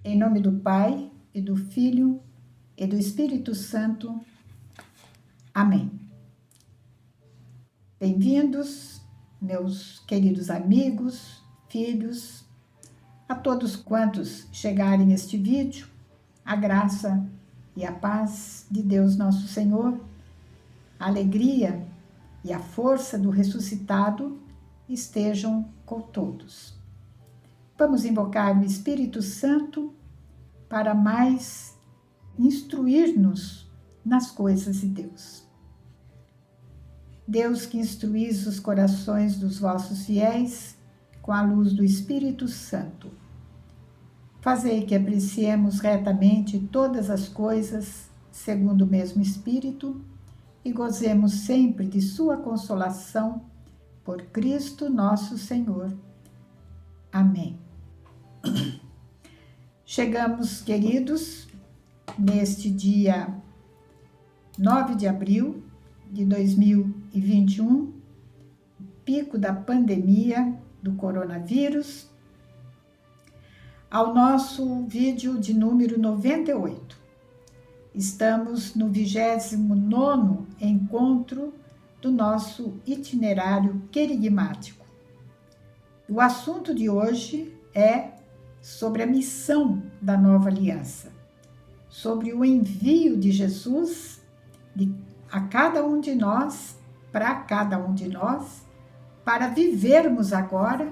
Em nome do Pai, e do Filho, e do Espírito Santo. Amém. Bem-vindos, meus queridos amigos, filhos, a todos quantos chegarem neste vídeo, a graça e a paz de Deus nosso Senhor, a alegria e a força do ressuscitado estejam com todos. Vamos invocar o Espírito Santo para mais instruir-nos nas coisas de Deus. Deus que instruís os corações dos vossos fiéis com a luz do Espírito Santo. Fazei que apreciemos retamente todas as coisas segundo o mesmo Espírito e gozemos sempre de sua consolação por Cristo nosso Senhor. Amém. Chegamos, queridos, neste dia 9 de abril de 2021, pico da pandemia do coronavírus, ao nosso vídeo de número 98. Estamos no 29º encontro do nosso itinerário querigmático. O assunto de hoje é sobre a missão da nova aliança, sobre o envio de Jesus a cada um de nós, para cada um de nós, para vivermos agora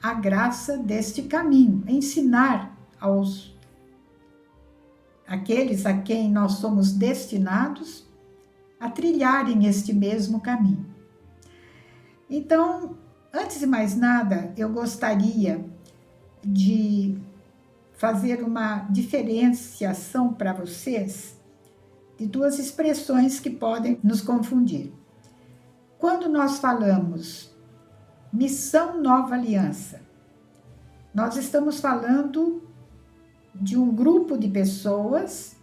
a graça deste caminho, ensinar aqueles a quem nós somos destinados a trilharem este mesmo caminho. Então, antes de mais nada, eu gostaria de fazer uma diferenciação para vocês de duas expressões que podem nos confundir. Quando nós falamos missão nova aliança, nós estamos falando de um grupo de pessoas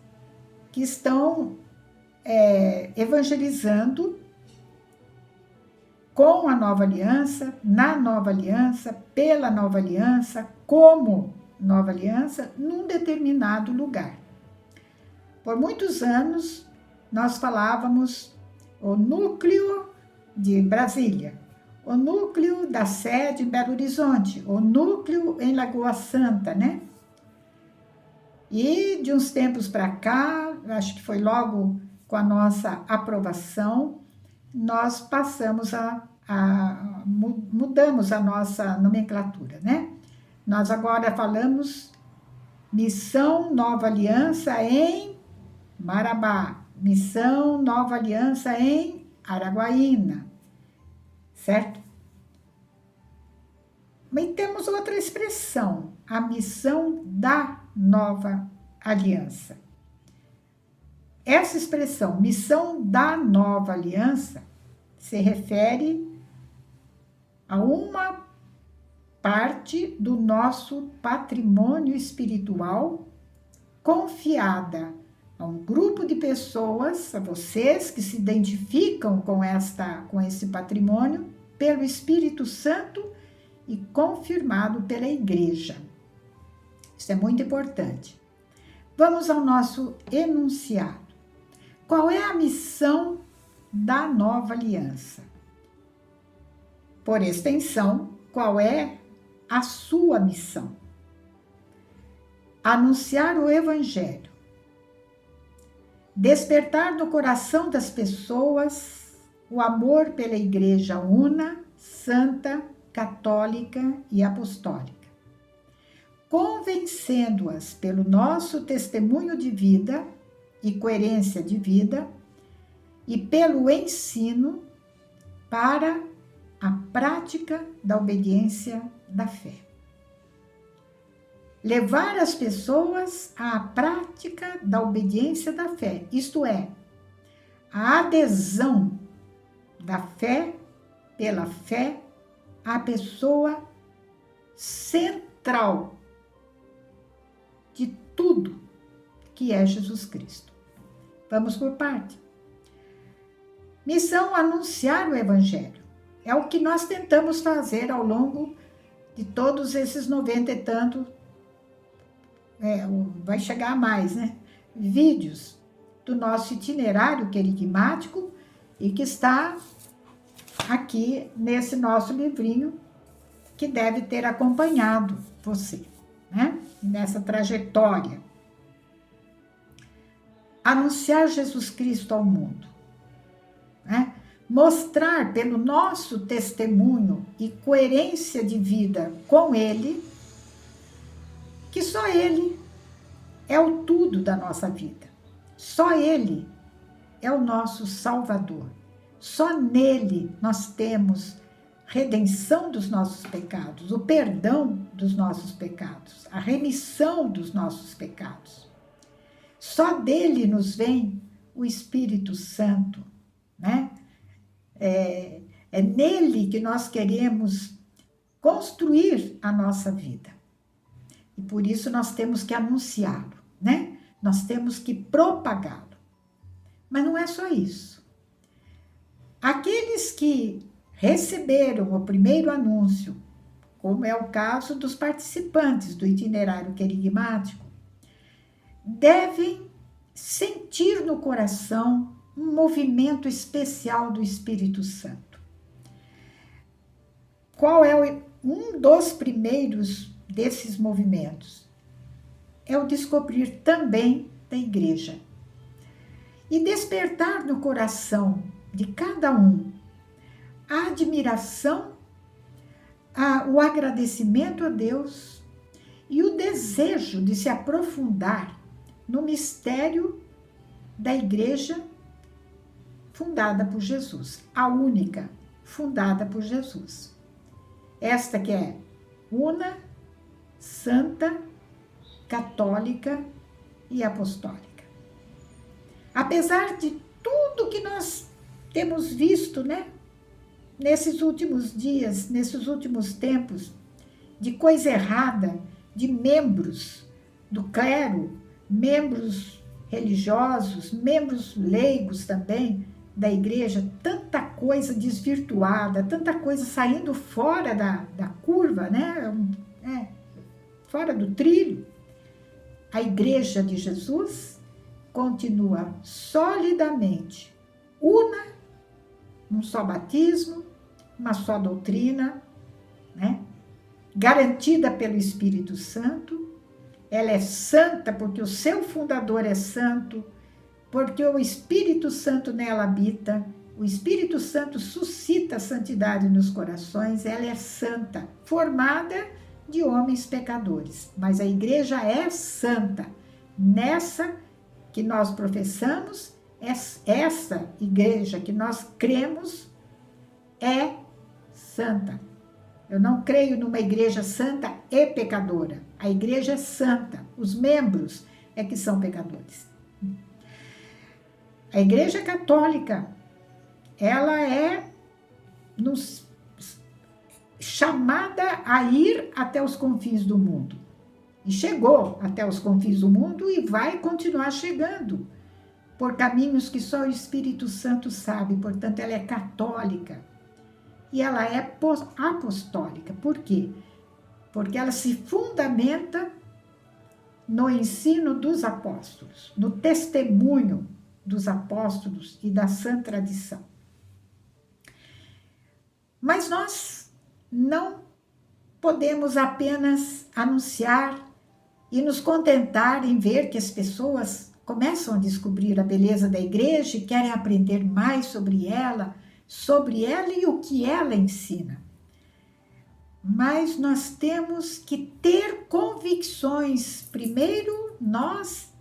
que estão evangelizando com a nova aliança, na nova aliança, pela nova aliança, como nova aliança, num determinado lugar. Por muitos anos, nós falávamos o núcleo de Brasília, o núcleo da sede em Belo Horizonte, o núcleo em Lagoa Santa, né? E de uns tempos para cá, acho que foi logo com a nossa aprovação, nós passamos mudamos a nossa nomenclatura, né? Nós agora falamos Missão Nova Aliança em Marabá, Missão Nova Aliança em Araguaína, certo? Mas temos outra expressão, a missão da nova aliança. Essa expressão, missão da nova aliança, se refere a uma parte do nosso patrimônio espiritual confiada a um grupo de pessoas, a vocês que se identificam com esse patrimônio, pelo Espírito Santo e confirmado pela Igreja. Isso é muito importante. Vamos ao nosso enunciado. Qual é a missão da nova aliança? Por extensão, qual é a sua missão? Anunciar o Evangelho. Despertar no coração das pessoas o amor pela Igreja una, santa, católica e apostólica. Convencendo-as pelo nosso testemunho de vida e coerência de vida e pelo ensino para a prática da obediência da fé. Levar as pessoas à prática da obediência da fé, isto é, a adesão da fé pela fé à pessoa central de tudo que é Jesus Cristo. Vamos por parte. Missão anunciar o Evangelho. É o que nós tentamos fazer ao longo de todos esses 90 e tantos vai chegar a mais, né? Vídeos do nosso itinerário querigmático e que está aqui nesse nosso livrinho que deve ter acompanhado você, né? Nessa trajetória. Anunciar Jesus Cristo ao mundo, né? Mostrar pelo nosso testemunho e coerência de vida com Ele, que só Ele é o tudo da nossa vida. Só Ele é o nosso Salvador. Só nele nós temos redenção dos nossos pecados, o perdão dos nossos pecados, a remissão dos nossos pecados. Só dele nos vem o Espírito Santo, né? É nele que nós queremos construir a nossa vida. E por isso nós temos que anunciá-lo, né? Nós temos que propagá-lo. Mas não é só isso. Aqueles que receberam o primeiro anúncio, como é o caso dos participantes do itinerário querigmático, devem sentir no coração um movimento especial do Espírito Santo. Qual é um dos primeiros desses movimentos? É o descobrir também da igreja. E despertar no coração de cada um a admiração, o agradecimento a Deus e o desejo de se aprofundar no mistério da igreja fundada por Jesus, a única fundada por Jesus. Esta que é una, santa, católica e apostólica. Apesar de tudo que nós temos visto, né, nesses últimos dias, nesses últimos tempos, de coisa errada, de membros do clero, membros religiosos, membros leigos também da igreja, tanta coisa desvirtuada, tanta coisa saindo fora da curva, né? Fora do trilho. A igreja de Jesus continua solidamente una, um só batismo, uma só doutrina, né? Garantida pelo Espírito Santo. Ela é santa porque o seu fundador é santo, porque o Espírito Santo nela habita, o Espírito Santo suscita a santidade nos corações. Ela é santa, formada de homens pecadores, mas a igreja é santa. Nessa que nós professamos, essa igreja que nós cremos é santa. Eu não creio numa igreja santa e pecadora. A igreja é santa, os membros é que são pecadores. A igreja católica, ela é chamada a ir até os confins do mundo. E chegou até os confins do mundo e vai continuar chegando por caminhos que só o Espírito Santo sabe. Portanto, ela é católica. E ela é apostólica. Por quê? Porque ela se fundamenta no ensino dos apóstolos, no testemunho dos apóstolos e da sã tradição. Mas nós não podemos apenas anunciar e nos contentar em ver que as pessoas começam a descobrir a beleza da igreja e querem aprender mais sobre ela e o que ela ensina. Mas nós temos que ter convicções, primeiro nós,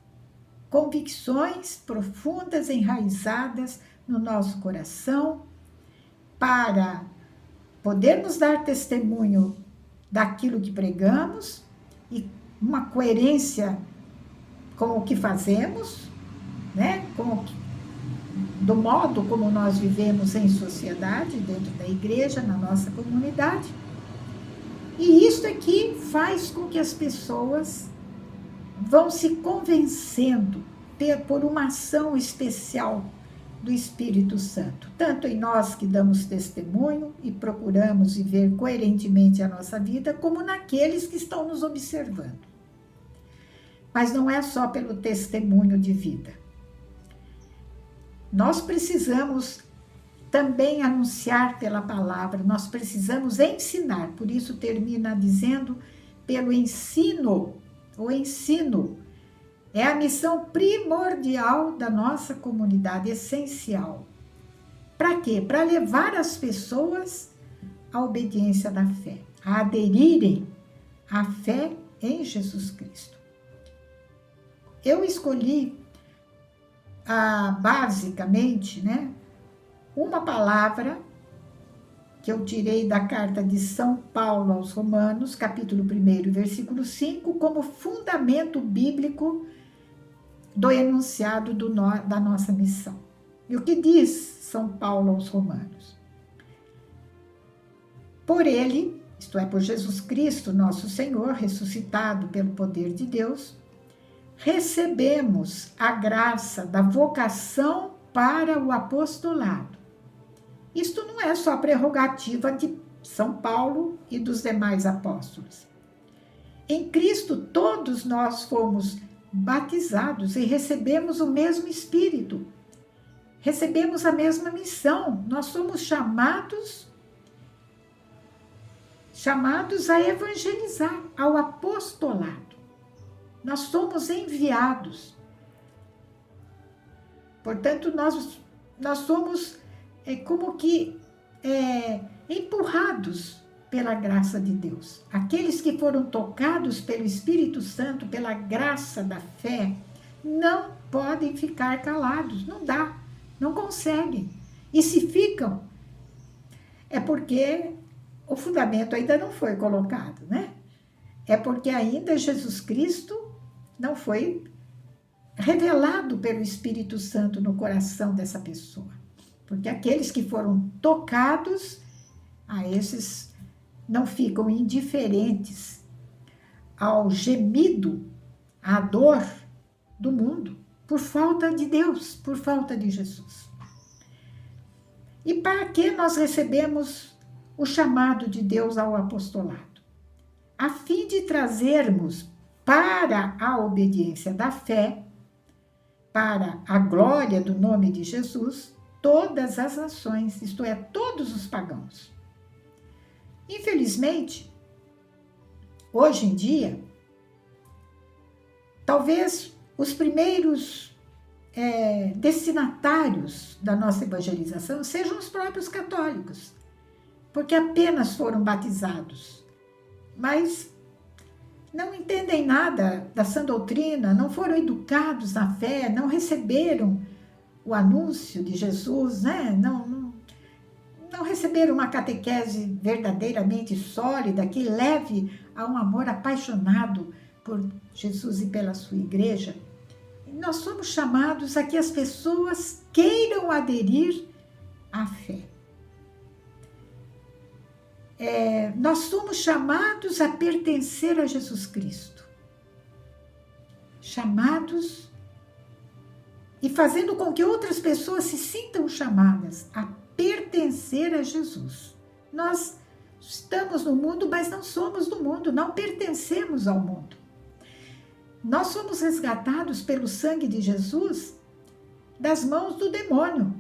convicções profundas, enraizadas no nosso coração, para podermos dar testemunho daquilo que pregamos e uma coerência com o que fazemos, né? Do modo como nós vivemos em sociedade, dentro da igreja, na nossa comunidade. E isso aqui faz com que as pessoas vão se convencendo por uma ação especial do Espírito Santo, tanto em nós que damos testemunho e procuramos viver coerentemente a nossa vida, como naqueles que estão nos observando. Mas não é só pelo testemunho de vida. Nós precisamos também anunciar pela palavra, nós precisamos ensinar. Por isso termina dizendo, pelo ensino. O ensino é a missão primordial da nossa comunidade, essencial. Para quê? Para levar as pessoas à obediência da fé, a aderirem à fé em Jesus Cristo. Eu escolhi, basicamente, uma palavra que eu tirei da carta de São Paulo aos Romanos, capítulo 1, versículo 5, como fundamento bíblico do enunciado da nossa missão. E o que diz São Paulo aos Romanos? Por ele, isto é, por Jesus Cristo, nosso Senhor, ressuscitado pelo poder de Deus, recebemos a graça da vocação para o apostolado. Isto não é só prerrogativa de São Paulo e dos demais apóstolos. Em Cristo, todos nós fomos batizados e recebemos o mesmo Espírito. Recebemos a mesma missão. Nós somos chamados a evangelizar, ao apostolado. Nós somos enviados. Portanto, nós somos como que empurrados pela graça de Deus. Aqueles que foram tocados pelo Espírito Santo, pela graça da fé, não podem ficar calados. Não dá, não conseguem. E se ficam, é porque o fundamento ainda não foi colocado, É porque ainda Jesus Cristo não foi revelado pelo Espírito Santo no coração dessa pessoa. Porque aqueles que foram tocados, a esses não ficam indiferentes ao gemido, à dor do mundo, por falta de Deus, por falta de Jesus. E para que nós recebemos o chamado de Deus ao apostolado? A fim de trazermos para a obediência da fé, para a glória do nome de Jesus, todas as nações, isto é, todos os pagãos. Infelizmente, hoje em dia, talvez os primeiros destinatários da nossa evangelização sejam os próprios católicos, porque apenas foram batizados, mas não entendem nada da sã doutrina, não foram educados na fé, não receberam o anúncio de Jesus, não receberam uma catequese verdadeiramente sólida, que leve a um amor apaixonado por Jesus e pela sua igreja. Nós somos chamados a que as pessoas queiram aderir à fé. Nós somos chamados a pertencer a Jesus Cristo. Chamados e fazendo com que outras pessoas se sintam chamadas a pertencer a Jesus. Nós estamos no mundo, mas não somos do mundo, não pertencemos ao mundo. Nós somos resgatados pelo sangue de Jesus das mãos do demônio,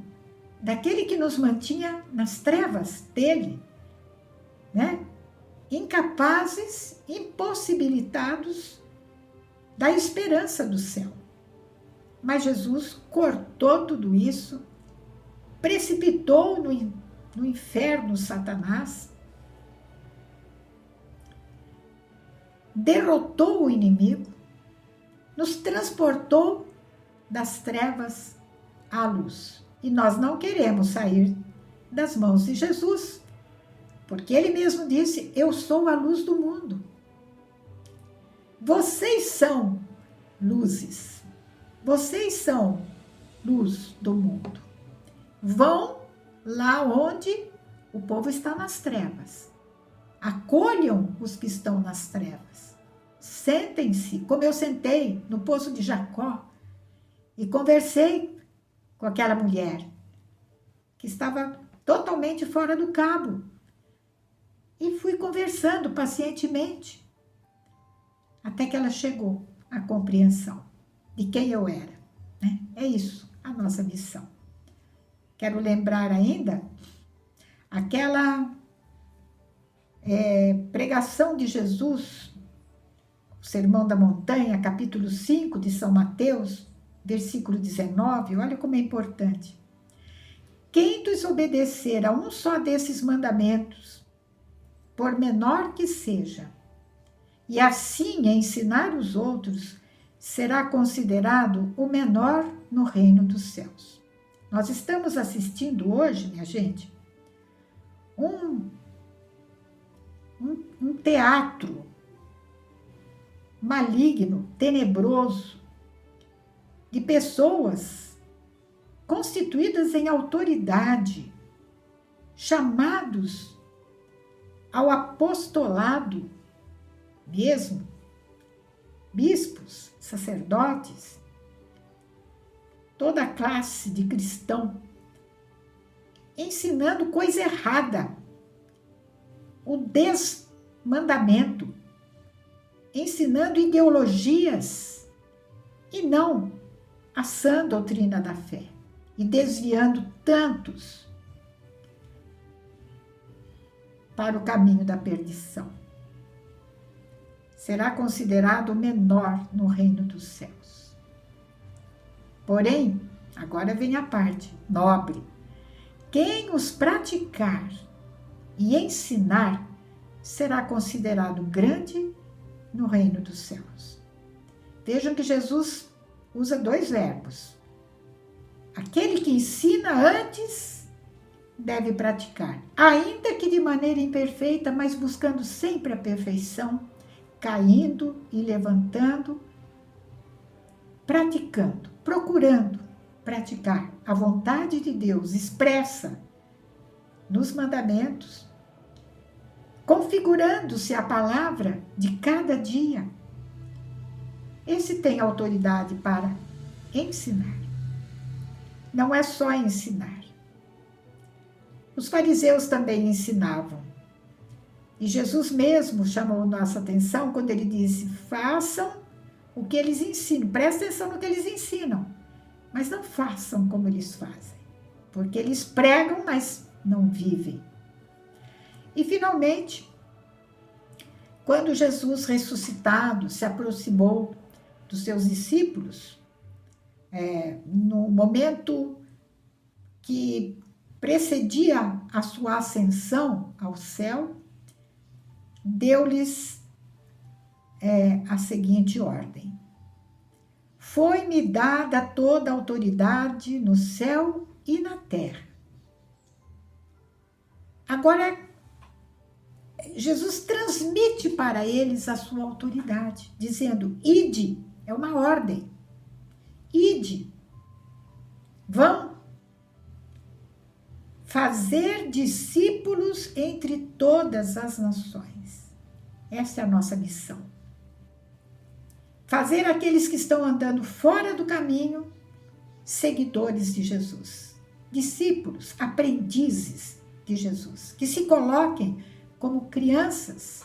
daquele que nos mantinha nas trevas dele, incapazes, impossibilitados da esperança do céu. Mas Jesus cortou tudo isso, precipitou no inferno Satanás, derrotou o inimigo, nos transportou das trevas à luz. E nós não queremos sair das mãos de Jesus, porque ele mesmo disse: eu sou a luz do mundo. Vocês são luzes, vocês são luz do mundo. Vão lá onde o povo está nas trevas. Acolham os que estão nas trevas. Sentem-se, como eu sentei no poço de Jacó e conversei com aquela mulher que estava totalmente fora do cabo. E fui conversando pacientemente até que ela chegou. a compreensão de quem eu era, né? É isso, a nossa missão. Quero lembrar ainda aquela pregação de Jesus, o Sermão da Montanha, capítulo 5 de São Mateus, versículo 19, olha como é importante. Quem desobedecer a um só desses mandamentos, por menor que seja, e assim ensinar os outros, será considerado o menor no reino dos céus. Nós estamos assistindo hoje, minha gente, um teatro maligno, tenebroso, de pessoas constituídas em autoridade, chamados ao apostolado mesmo, bispos, sacerdotes, toda a classe de cristão, ensinando coisa errada, o desmandamento, ensinando ideologias e não a sã doutrina da fé, e desviando tantos para o caminho da perdição. Será considerado o menor no reino dos céus. Porém, agora vem a parte nobre. Quem os praticar e ensinar será considerado grande no reino dos céus. Vejam que Jesus usa dois verbos. Aquele que ensina antes deve praticar, ainda que de maneira imperfeita, mas buscando sempre a perfeição, caindo e levantando, praticando, procurando praticar a vontade de Deus expressa nos mandamentos, configurando-se a palavra de cada dia. Esse tem autoridade para ensinar. Não é só ensinar. Os fariseus também ensinavam. E Jesus mesmo chamou nossa atenção quando ele disse: façam o que eles ensinam. Prestem atenção no que eles ensinam. Mas não façam como eles fazem. Porque eles pregam, mas não vivem. E finalmente, quando Jesus ressuscitado se aproximou dos seus discípulos, no momento que precedia a sua ascensão ao céu, deu-lhes a seguinte ordem: foi-me dada toda a autoridade no céu e na terra. Agora, Jesus transmite para eles a sua autoridade, dizendo: ide, é uma ordem, ide, vão fazer discípulos entre todas as nações. Essa é a nossa missão. Fazer aqueles que estão andando fora do caminho seguidores de Jesus, discípulos, aprendizes de Jesus, que se coloquem como crianças,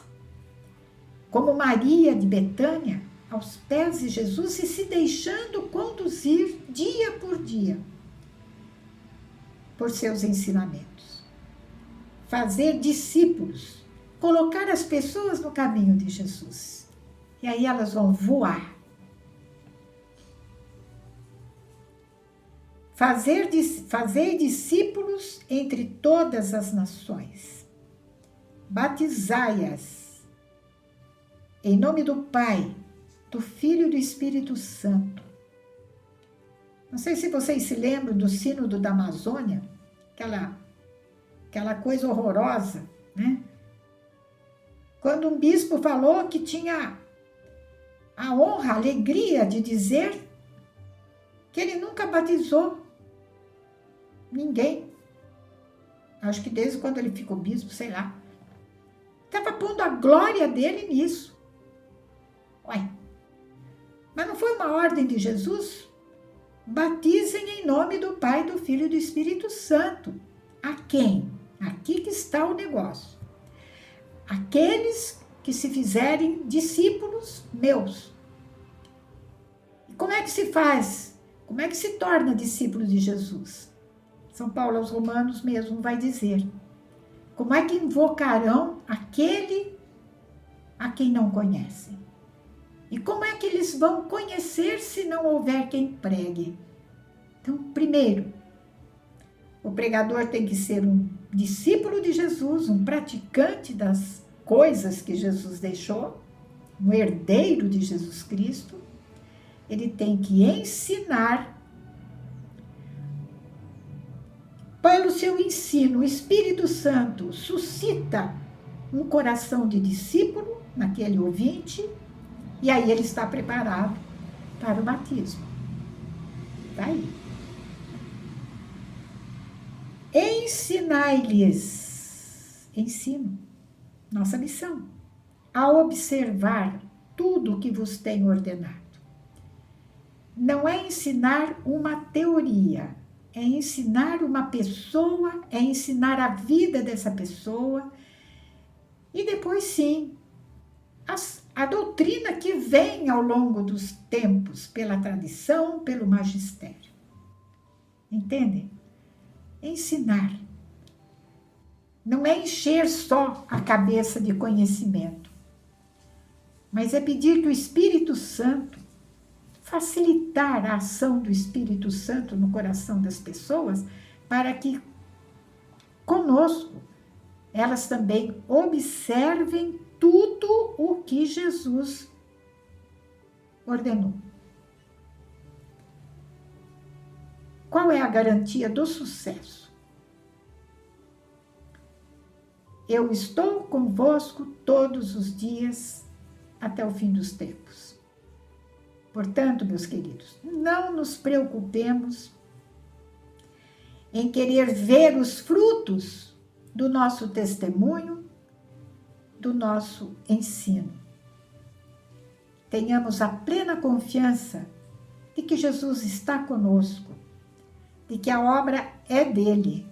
como Maria de Betânia, aos pés de Jesus e se deixando conduzir dia por dia por seus ensinamentos. Fazer discípulos, colocar as pessoas no caminho de Jesus. E aí elas vão voar. Fazer discípulos entre todas as nações. Batizai-as em nome do Pai, do Filho e do Espírito Santo. Não sei se vocês se lembram do Sínodo da Amazônia, aquela coisa horrorosa, né? Quando um bispo falou que tinha a honra, a alegria de dizer que ele nunca batizou ninguém. Acho que desde quando ele ficou bispo, sei lá. Estava pondo a glória dele nisso. Ué, mas não foi uma ordem de Jesus? Batizem em nome do Pai, do Filho e do Espírito Santo. A quem? Aqui que está o negócio. Aqueles que se fizerem discípulos meus. é que se faz? Como é que se torna discípulo de Jesus? São Paulo aos Romanos mesmo vai dizer. Como é que invocarão aquele a quem não conhecem? E como é que eles vão conhecer se não houver quem pregue? Então, primeiro, o pregador tem que ser um discípulo de Jesus, um praticante das coisas que Jesus deixou, um herdeiro de Jesus Cristo. Ele tem que ensinar. Pelo seu ensino, o Espírito Santo suscita um coração de discípulo naquele ouvinte, e aí ele está preparado para o batismo. Está aí. Ensinai-lhes, ensino, nossa missão, a observar tudo o que vos tenho ordenado. Não é ensinar uma teoria, é ensinar uma pessoa, é ensinar a vida dessa pessoa, e depois sim, a doutrina que vem ao longo dos tempos, pela tradição, pelo magistério. Entendem? Ensinar. Não é encher só a cabeça de conhecimento, mas é pedir que o Espírito Santo, facilitar a ação do Espírito Santo no coração das pessoas, para que conosco elas também observem tudo o que Jesus ordenou. Qual é a garantia do sucesso? Eu estou convosco todos os dias até o fim dos tempos. Portanto, meus queridos, não nos preocupemos em querer ver os frutos do nosso testemunho, do nosso ensino. Tenhamos a plena confiança de que Jesus está conosco, de que a obra é dele,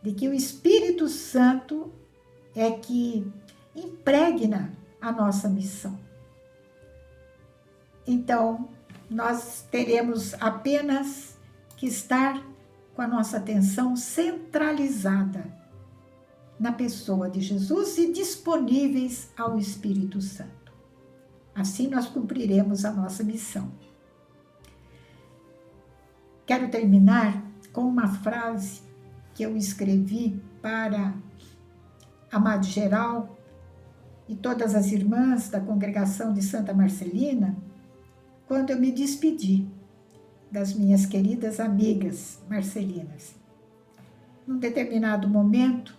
de que o Espírito Santo é que impregna a nossa missão. Então, nós teremos apenas que estar com a nossa atenção centralizada na pessoa de Jesus e disponíveis ao Espírito Santo. Assim nós cumpriremos a nossa missão. Quero terminar com uma frase que eu escrevi para a Madre Geral e todas as irmãs da congregação de Santa Marcelina, quando eu me despedi das minhas queridas amigas marcelinas. Num determinado momento,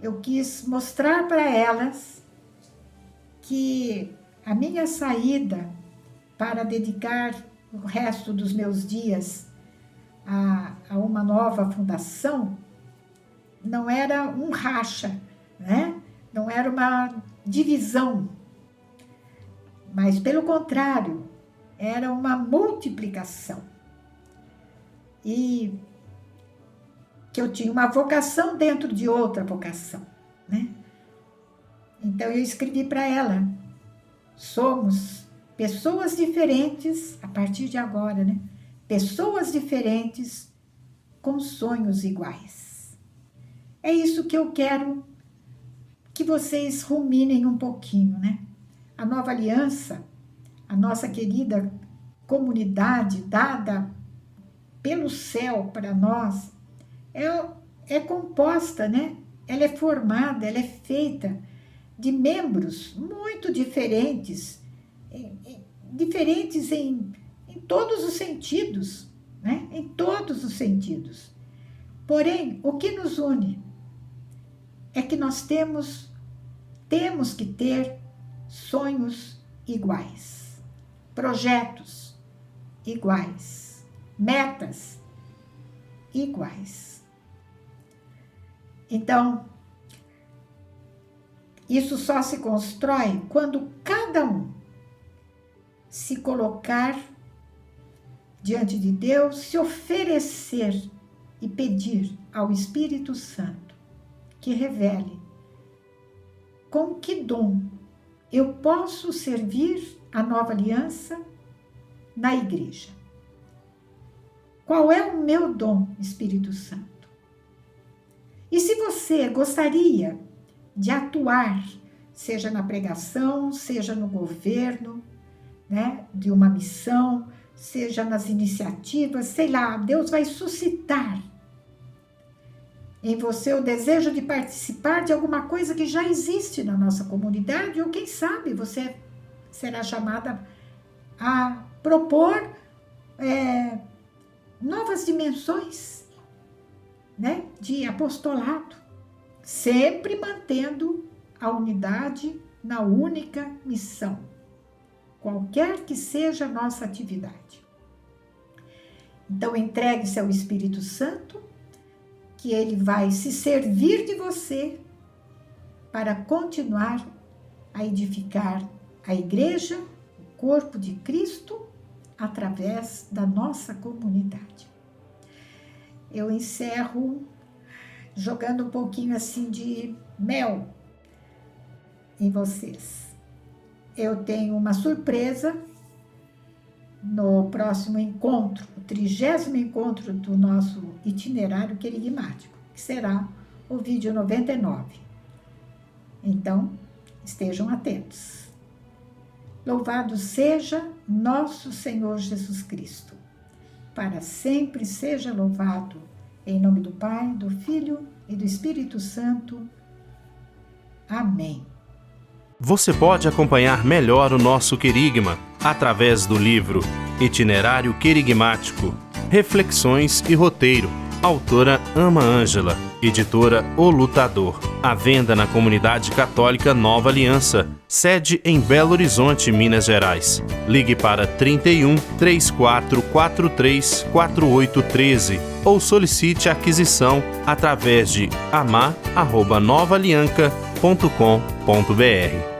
eu quis mostrar para elas que a minha saída para dedicar o resto dos meus dias a uma nova fundação não era um racha, né? Não era uma divisão, mas pelo contrário, era uma multiplicação. E que eu tinha uma vocação dentro de outra vocação, né? Então eu escrevi para ela: somos pessoas diferentes a partir de agora, né? Pessoas diferentes com sonhos iguais. É isso que eu quero que vocês ruminem um pouquinho, né? A nova aliança, a nossa querida comunidade dada pelo céu para nós, é composta, né? Ela é formada, ela é feita de membros muito diferentes, diferentes em todos os sentidos, né? Em todos os sentidos. Porém, o que nos une é que nós temos que ter sonhos iguais, projetos iguais, metas iguais. Então, isso só se constrói quando cada um se colocar diante de Deus, se oferecer e pedir ao Espírito Santo que revele com que dom eu posso servir a nova aliança na igreja. Qual é o meu dom, Espírito Santo? E se você gostaria de atuar, seja na pregação, seja no governo, né, de uma missão, seja nas iniciativas, sei lá, Deus vai suscitar em você o desejo de participar de alguma coisa que já existe na nossa comunidade, ou quem sabe você será chamada a propor novas dimensões, né, de apostolado, sempre mantendo a unidade na única missão, qualquer que seja a nossa atividade. Então, entregue-se ao Espírito Santo, que ele vai se servir de você para continuar a edificar a igreja, o corpo de Cristo, através da nossa comunidade. Eu encerro jogando um pouquinho assim de mel em vocês. Eu tenho uma surpresa no próximo encontro, o 30º encontro do nosso itinerário querigmático, que será o vídeo 99. Então, estejam atentos. Louvado seja nosso Senhor Jesus Cristo. Para sempre seja louvado. Em nome do Pai, do Filho e do Espírito Santo. Amém. Você pode acompanhar melhor o nosso querigma através do livro Itinerário Querigmático, Reflexões e Roteiro, autora Ama Ângela, editora O Lutador. À venda na Comunidade Católica Nova Aliança, sede em Belo Horizonte, Minas Gerais. Ligue para 31 3443 4813 ou solicite a aquisição através de amar@novaalianca.com.br.